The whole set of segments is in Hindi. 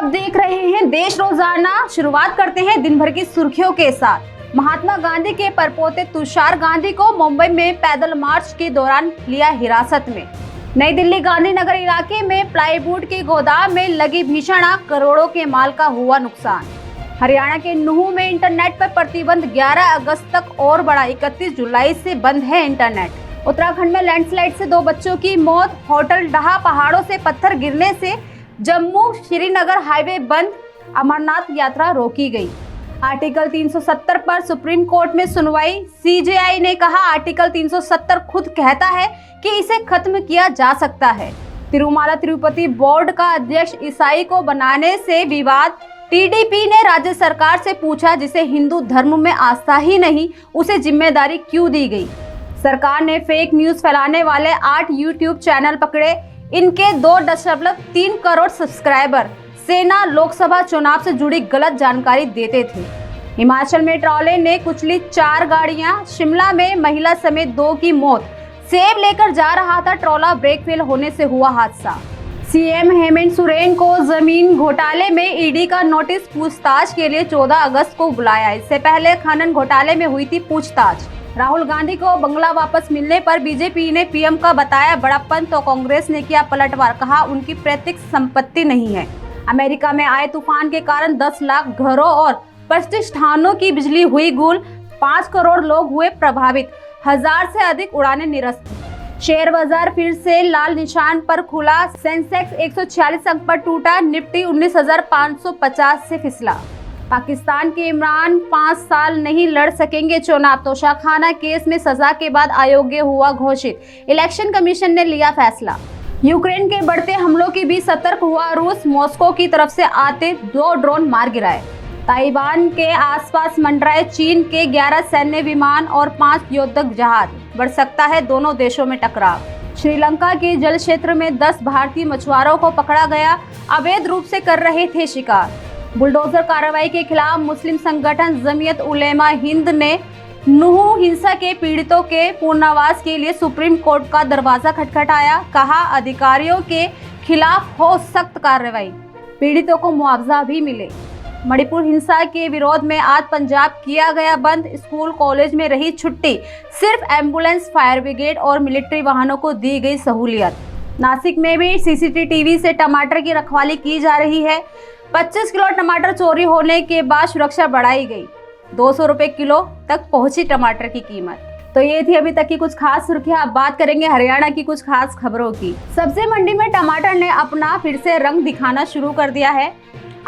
आप देख रहे हैं देश रोजाना। शुरुआत करते हैं दिन भर की सुर्खियों के साथ। महात्मा गांधी के परपोते तुषार गांधी को मुंबई में पैदल मार्च के दौरान लिया हिरासत में। नई दिल्ली गांधीनगर इलाके में प्लाईवुड के गोदाम में लगी भीषण आग, करोड़ों के माल का हुआ नुकसान। हरियाणा के नूह में इंटरनेट पर प्रतिबंध 11 अगस्त तक और बढ़ा, 31 जुलाई से बंद है इंटरनेट। उत्तराखंड में लैंडस्लाइड से 2 बच्चों की मौत। होटल डहा, पहाड़ों से पत्थर गिरने से जम्मू श्रीनगर हाईवे बंद, अमरनाथ यात्रा रोकी गई। आर्टिकल 370 पर सुप्रीम कोर्ट में सुनवाई। सीजेआई ने कहा आर्टिकल 370 खुद कहता है कि इसे खत्म किया जा सकता है। तिरुमाला तिरुपति बोर्ड का अध्यक्ष ईसाई को बनाने से विवाद। टीडीपी ने राज्य सरकार से पूछा जिसे हिंदू धर्म में आस्था ही नहीं, उसे जिम्मेदारी क्यों दी गई। सरकार ने फेक न्यूज फैलाने वाले 8 यूट्यूब चैनल पकड़े। इनके 2.3 करोड़ सब्सक्राइबर सेना लोकसभा चुनाव से जुड़ी गलत जानकारी देते थे। हिमाचल में ट्रॉले ने कुचली 4 गाड़ियां। शिमला में महिला समेत 2 की मौत। सेब लेकर जा रहा था ट्रॉला, ब्रेक फेल होने से हुआ हादसा। सीएम हेमंत सोरेन को जमीन घोटाले में ईडी का नोटिस, पूछताछ के लिए 14 अगस्त को बुलाया। इससे पहले खनन घोटाले में हुई थी पूछताछ। राहुल गांधी को बंगला वापस मिलने पर बीजेपी ने पीएम का बताया बड़प्पन, तो कांग्रेस ने किया पलटवार, कहा उनकी पैतृक संपत्ति नहीं है। अमेरिका में आए तूफान के कारण 10 लाख घरों और प्रतिष्ठानों की बिजली हुई गुल। 5 करोड़ लोग हुए प्रभावित। 1000 से अधिक उड़ानें निरस्त। शेयर बाजार फिर से लाल निशान पर खुला। सेंसेक्स 146 अंक पर टूटा। निफ्टी 19,550 से फिसला। पाकिस्तान के इमरान 5 साल नहीं लड़ सकेंगे चुनाव। तोशाखाना केस में सजा के बाद अयोग्य हुआ घोषित। इलेक्शन कमीशन ने लिया फैसला। यूक्रेन के बढ़ते हमलों के बीच सतर्क हुआ रूस। मॉस्को की तरफ से आते 2 ड्रोन मार गिराए। ताइवान के आसपास मंडराए चीन के 11 सैन्य विमान और 5 युद्धक जहाज। बढ़ सकता है दोनों देशों में टकराव। श्रीलंका के जल क्षेत्र में 10 भारतीय मछुआरों को पकड़ा गया, अवैध रूप से कर रहे थे शिकार। बुलडोजर कार्रवाई के खिलाफ मुस्लिम संगठन जमीयत उलेमा हिंद ने नूह हिंसा के पीड़ितों के पुनर्वास के लिए सुप्रीम कोर्ट का दरवाजा खटखटाया। कहा अधिकारियों के खिलाफ हो सख्त कार्रवाई, पीड़ितों को मुआवजा भी मिले। मणिपुर हिंसा के विरोध में आज पंजाब किया गया बंद। स्कूल कॉलेज में रही छुट्टी। सिर्फ एम्बुलेंस, फायर ब्रिगेड और मिलिट्री वाहनों को दी गई सहूलियत। नासिक में भी सीसीटीवी से टमाटर की रखवाली की जा रही है। 25 किलो टमाटर चोरी होने के बाद सुरक्षा बढ़ाई गई। 200 रुपए किलो तक पहुंची टमाटर की कीमत। तो ये थी अभी तक की कुछ खास सुर्खियां। अब बात करेंगे हरियाणा की कुछ खास खबरों की। सब्जी मंडी में टमाटर ने अपना फिर से रंग दिखाना शुरू कर दिया है।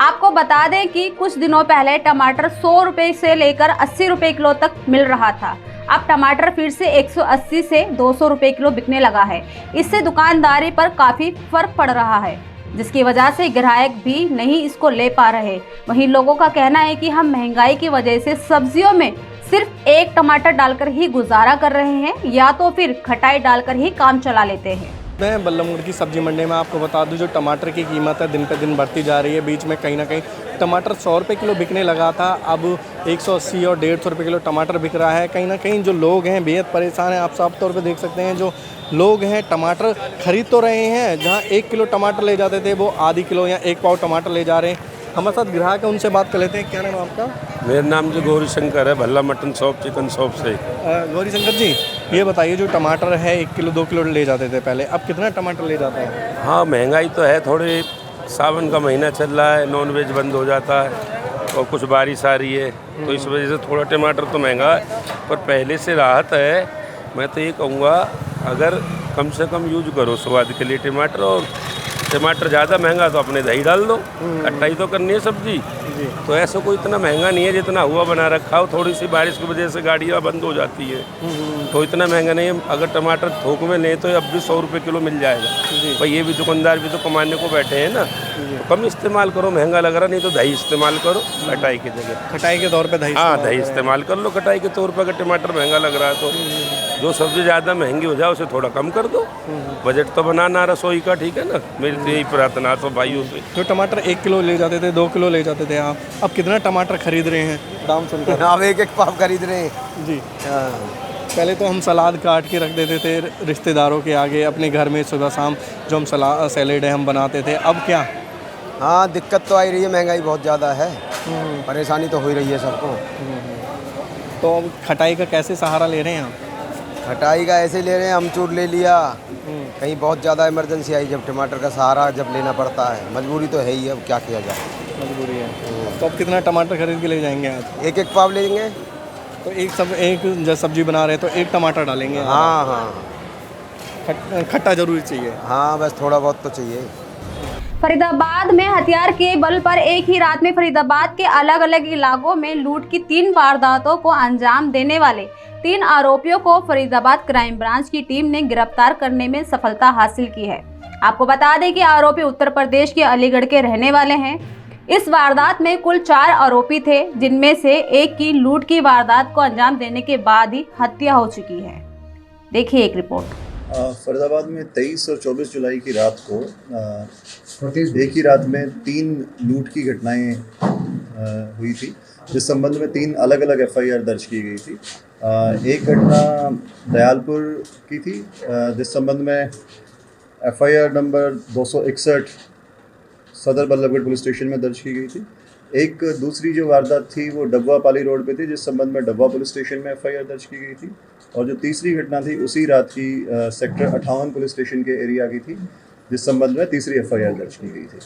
आपको बता दें कि कुछ दिनों पहले टमाटर 100 रुपए से लेकर 80 रुपए किलो तक मिल रहा था। अब टमाटर फिर से 180 से 200 रुपए किलो बिकने लगा है। इससे दुकानदारी पर काफी फर्क पड़ रहा है, जिसकी वजह से ग्राहक भी नहीं इसको ले पा रहे। वहीं लोगों का कहना है कि हम महंगाई की वजह से सब्जियों में सिर्फ 1 टमाटर डालकर ही गुजारा कर रहे हैं, या तो फिर खटाई डालकर ही काम चला लेते हैं। मैं बल्लभगढ़ की सब्जी मंडी में आपको बता दूं, जो टमाटर की कीमत है दिन पे दिन बढ़ती जा रही है। बीच में कहीं ना कहीं टमाटर 100 रुपये किलो बिकने लगा था, अब 180 और 150 रुपये किलो टमाटर बिक रहा है। कहीं ना कहीं जो लोग हैं बेहद परेशान हैं। आप साफ तौर पे देख सकते हैं, जो लोग हैं टमाटर खरीद तो रहे हैं, जहां 1 किलो टमाटर ले जाते थे वो आधी किलो या 1 पाव टमाटर ले जा रहे हैं। हमारे साथ ग्राहक है, उनसे बात कर लेते हैं। क्या नाम है आपका? मेरा नाम जो गौरी शंकर है, Bhalla mutton shop, chicken shop से। गौरी शंकर जी, ये बताइए, जो टमाटर है 1 किलो 2 किलो ले जाते थे पहले, अब कितना टमाटर ले जाता है? हाँ, महंगाई तो है थोड़ी। सावन का महीना चल रहा है, नॉनवेज बंद हो जाता है और कुछ बारिश आ रही है, तो इस वजह से थोड़ा टमाटर तो महंगा है, पर पहले से राहत है। मैं तो ये कहूँगा, अगर कम से कम यूज करो स्वाद के लिए टमाटर, और टमाटर ज़्यादा महंगा तो अपने दही डाल दो, खट्टाई तो करनी है सब्जी। तो ऐसा कोई इतना महंगा नहीं है जितना हुआ बना रखा हो। थोड़ी सी बारिश की वजह से गाड़ियाँ बंद हो जाती है, तो इतना महंगा नहीं है। अगर टमाटर थोक में लें तो अब भी 100 रुपये किलो मिल जाएगा। पर ये भी दुकानदार भी तो कमाने को बैठे हैं ना, तो कम इस्तेमाल करो, महंगा लग रहा नहीं तो दही इस्तेमाल करो खटाई की जगह। खटाई के तौर पे दही? हाँ, दही इस्तेमाल कर लो खटाई के तौर पर। अगर टमाटर महंगा लग रहा है तो जो सब्ज़ी ज़्यादा महंगी हो जाए उसे थोड़ा कम कर दो। बजट तो बनाना रसोई का, ठीक है ना। मेरी तो यही प्रार्थना तो भाइयों से। जो टमाटर 1 किलो ले जाते थे, 2 किलो ले जाते थे, आप अब कितना टमाटर खरीद रहे हैं दाम सुनकर? आप 1-1 पाव खरीद रहे हैं जी। पहले तो हम सलाद काट के रख देते थे रिश्तेदारों के आगे, अपने घर में सुबह शाम जो हम सैलेड है हम बनाते थे। अब क्या? हाँ दिक्कत तो आ ही रही है, महंगाई बहुत ज़्यादा है, परेशानी तो हो ही रही है सबको। तो अब खटाई का कैसे सहारा ले रहे हैं आप? खटाई का ऐसे ले रहे हैं, अमचूर ले लिया, कहीं बहुत ज़्यादा इमरजेंसी आई जब टमाटर का सहारा जब लेना पड़ता है, मजबूरी तो है ही, अब क्या किया जाए। मजबूरी है। तो अब कितना टमाटर खरीद के ले जाएंगे आज? एक एक पाव लेंगे। तो एक जब सब्जी बना रहे हैं तो एक टमाटर डालेंगे? हाँ हाँ खट्टा जरूरी चाहिए। हाँ, बस थोड़ा बहुत तो चाहिए। फरीदाबाद में हथियार के बल पर एक ही रात में फरीदाबाद के अलग अलग इलाकों में लूट की 3 वारदातों को अंजाम देने वाले 3 आरोपियों को फरीदाबाद क्राइम ब्रांच की टीम ने गिरफ्तार करने में सफलता हासिल की है। आपको बता दें कि आरोपी उत्तर प्रदेश के अलीगढ़ के रहने वाले हैं। इस वारदात में कुल 4 आरोपी थे, जिनमें से एक की लूट की वारदात को अंजाम देने के बाद ही हत्या हो चुकी है। देखिए एक रिपोर्ट। फरीदाबाद में 23 और 24 जुलाई की रात को एक ही रात में 3 लूट की घटनाएं हुई थी, जिस संबंध में 3 अलग अलग एफआईआर दर्ज की गई थी। एक घटना दयालपुर की थी, जिस संबंध में एफआईआर नंबर 261 सदर बल्लभगढ़ पुलिस स्टेशन में दर्ज की गई थी। एक दूसरी जो वारदात थी वो डब्बा पाली रोड पे थी, जिस संबंध में डब्बा पुलिस स्टेशन में एफआईआर दर्ज की गई थी। और जो तीसरी घटना थी उसी रात की सेक्टर 58 पुलिस स्टेशन के एरिया की थी, जिस संबंध में तीसरी एफआईआर दर्ज की गई थी।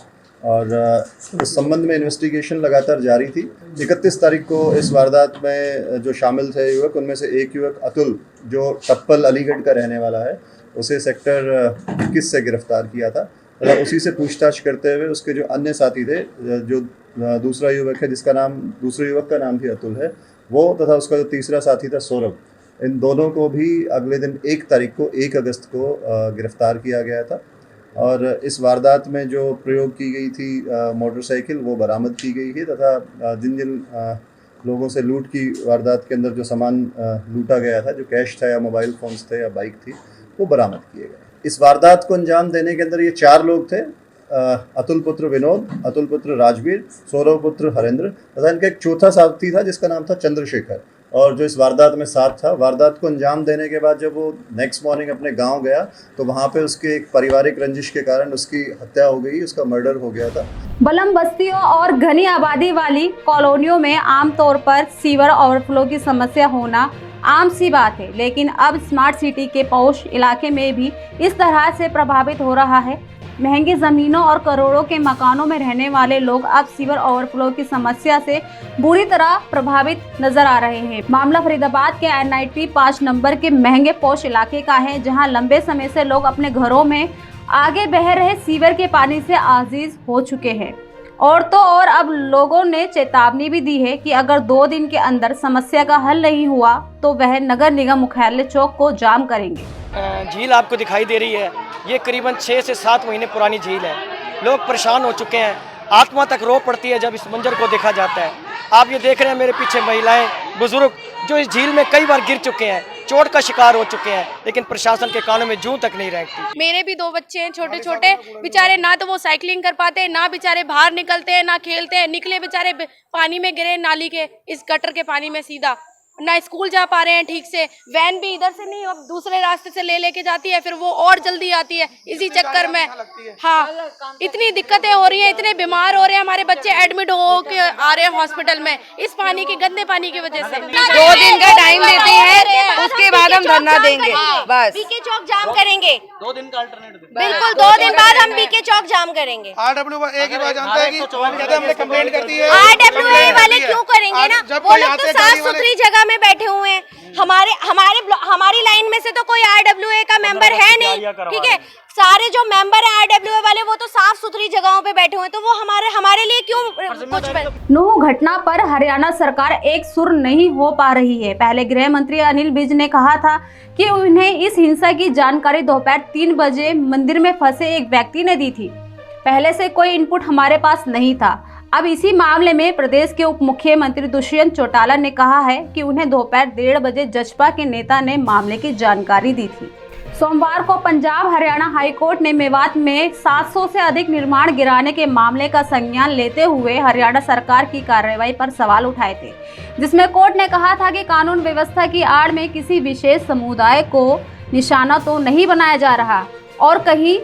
और इस संबंध में इन्वेस्टिगेशन लगातार जारी थी। 31 तारीख को इस वारदात में जो शामिल थे युवक, उनमें से एक युवक अतुल, जो टप्पल अलीगढ़ का रहने वाला है, उसे सेक्टर 21 से गिरफ्तार किया था। और उसी से पूछताछ करते हुए उसके जो अन्य साथी थे, जो दूसरा युवक है दूसरे युवक का नाम भी अतुल है, वो तथा उसका जो तीसरा साथी था सौरभ, इन दोनों को भी अगले दिन 1 तारीख को 1 अगस्त को गिरफ्तार किया गया था। और इस वारदात में जो प्रयोग की गई थी मोटरसाइकिल, वो बरामद की गई है तथा जिन लोगों से लूट की वारदात के अंदर जो सामान लूटा गया था, जो कैश था या मोबाइल फ़ोन्स थे या बाइक थी, वो बरामद किए गए। इस वारदात को अंजाम देने के अंदर ये 4 लोग थे, अतुल पुत्र विनोद, अतुल पुत्र राजवीर, सौरभ पुत्र हरेंद्र तथा इनका एक चौथा साथी था जिसका नाम था चंद्रशेखर। और जो इस वारदात में साथ था, वारदात को अंजाम देने के बाद जब वो नेक्स्ट मॉर्निंग अपने गांव गया तो वहां पे उसके एक पारिवारिक रंजिश के कारण उसकी हत्या हो गई, उसका मर्डर हो गया था। बलम बस्तियों और घनी आबादी वाली कॉलोनियों में आमतौर पर सीवर ओवरफ्लो की समस्या होना आम सी बात है, लेकिन अब स्मार्ट सिटी के पौष इलाके में भी इस तरह से प्रभावित हो रहा है। महंगी जमीनों और करोड़ों के मकानों में रहने वाले लोग अब सीवर ओवरफ्लो की समस्या से बुरी तरह प्रभावित नजर आ रहे हैं। मामला फरीदाबाद के NIT 5 नंबर के महंगे पौष इलाके का है, जहां लंबे समय से लोग अपने घरों में आगे बह रहे सीवर के पानी से आजीज हो चुके हैं। और तो और अब लोगों ने चेतावनी भी दी है कि अगर 2 दिन के अंदर समस्या का हल नहीं हुआ तो वह नगर निगम मुख्यालय चौक को जाम करेंगे। झील आपको दिखाई दे रही है, ये करीबन 6 से 7 महीने पुरानी झील है। लोग परेशान हो चुके हैं, आत्मा तक रो पड़ती है जब इस मंजर को देखा जाता है। आप ये देख रहे हैं मेरे पीछे महिलाएं, बुजुर्ग जो इस झील में कई बार गिर चुके हैं, चोट का शिकार हो चुके हैं, लेकिन प्रशासन के कानों में जूं तक नहीं रहती। मेरे भी 2 बच्चे हैं छोटे छोटे, बेचारे ना तो वो साइकिलिंग कर पाते हैं, ना बेचारे बाहर निकलते हैं, ना खेलते हैं। निकले बेचारे पानी में गिरे, नाली के इस गटर के पानी में सीधा, ना स्कूल जा पा रहे हैं ठीक से। वैन भी इधर से नहीं, अब दूसरे रास्ते से लेके जाती है, फिर वो और जल्दी आती है। इसी चक्कर में हाँ इतनी दिक्कतें हो रही हैं, इतने बीमार हो रहे हैं, हमारे बच्चे एडमिट हो के आ रहे हैं हॉस्पिटल में इस पानी के गंदे पानी की वजह से। 2 दिन का टाइम देते हैं, उसके बाद हम धरना देंगे। बस बीके चौक जाम करेंगे, 2 दिन का अल्टरनेट बिल्कुल 2 दिन बाद हम बीके चौक जाम करेंगे। RWA एक ही बात जानते हैं कि कहते हमने कंप्लेंट करती है। RWA वाले क्यों करेंगे ना, वो लोग तो साफ सुथरी जगह में बैठे हुए हैं। हमारी लाइन में से तो कोई RWA का मेंबर है नहीं, ठीक है। सारे जो मेंबर है RWA वाले वो तो साफ सुथरी जगहों पे बैठे हुए हैं, तो वो हमारे लिए क्यों कुछ। नूह घटना पर हरियाणा सरकार एक सुर नहीं हो पा रही है। पहले गृह मंत्री अनिल विज ने कहा था कि उन्हें इस हिंसा की जानकारी दोपहर 3 बजे मंदिर में फंसे एक व्यक्ति ने दी थी। पहले से कोई इनपुट हमारे पास नहीं था। अब इसी मामले में प्रदेश के उप मुख्यमंत्री दुष्यंत चौटाला ने कहा है कि उन्हें दोपहर 1:30 बजे जसपा के नेता ने मामले की जानकारी दी थी। सोमवार को पंजाब हरियाणा हाईकोर्ट ने मेवात में 700 से अधिक निर्माण गिराने के मामले का संज्ञान लेते हुए हरियाणा सरकार की कार्रवाई पर सवाल उठाए थे, जिसमें कोर्ट ने कहा था कि कानून व्यवस्था की आड़ में किसी विशेष समुदाय को निशाना तो नहीं बनाया जा रहा और कहीं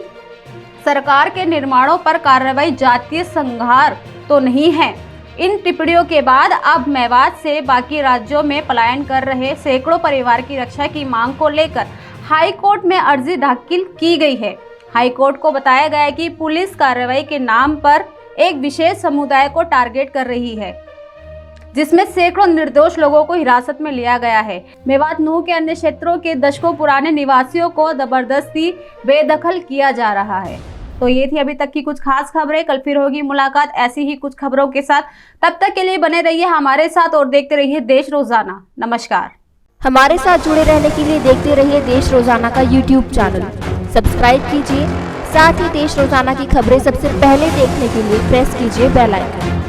सरकार के निर्माणों पर कार्रवाई जातीय संघार तो नहीं है। इन टिप्पणियों के बाद अब मेवात से बाकी राज्यों में पलायन कर रहे सैकड़ों परिवार की रक्षा की मांग को लेकर हाई कोर्ट में अर्जी दाखिल की गई है। हाई कोर्ट को बताया गया है कि पुलिस कार्रवाई के नाम पर एक विशेष समुदाय को टारगेट कर रही है, जिसमें सैकड़ों निर्दोष लोगों को हिरासत में लिया गया है। मेवात नूह के अन्य क्षेत्रों के दशकों पुराने निवासियों को जबरदस्ती बेदखल किया जा रहा है। तो ये थी अभी तक की कुछ खास खबरें। कल फिर होगी मुलाकात ऐसी ही कुछ खबरों के साथ। तब तक के लिए बने रहिए हमारे साथ और देखते रहिए देश रोजाना। नमस्कार। हमारे साथ जुड़े रहने के लिए देखते रहिए देश रोजाना का YouTube चैनल सब्सक्राइब कीजिए। साथ ही देश रोजाना की खबरें सबसे पहले देखने के लिए प्रेस कीजिए बेल आइकन।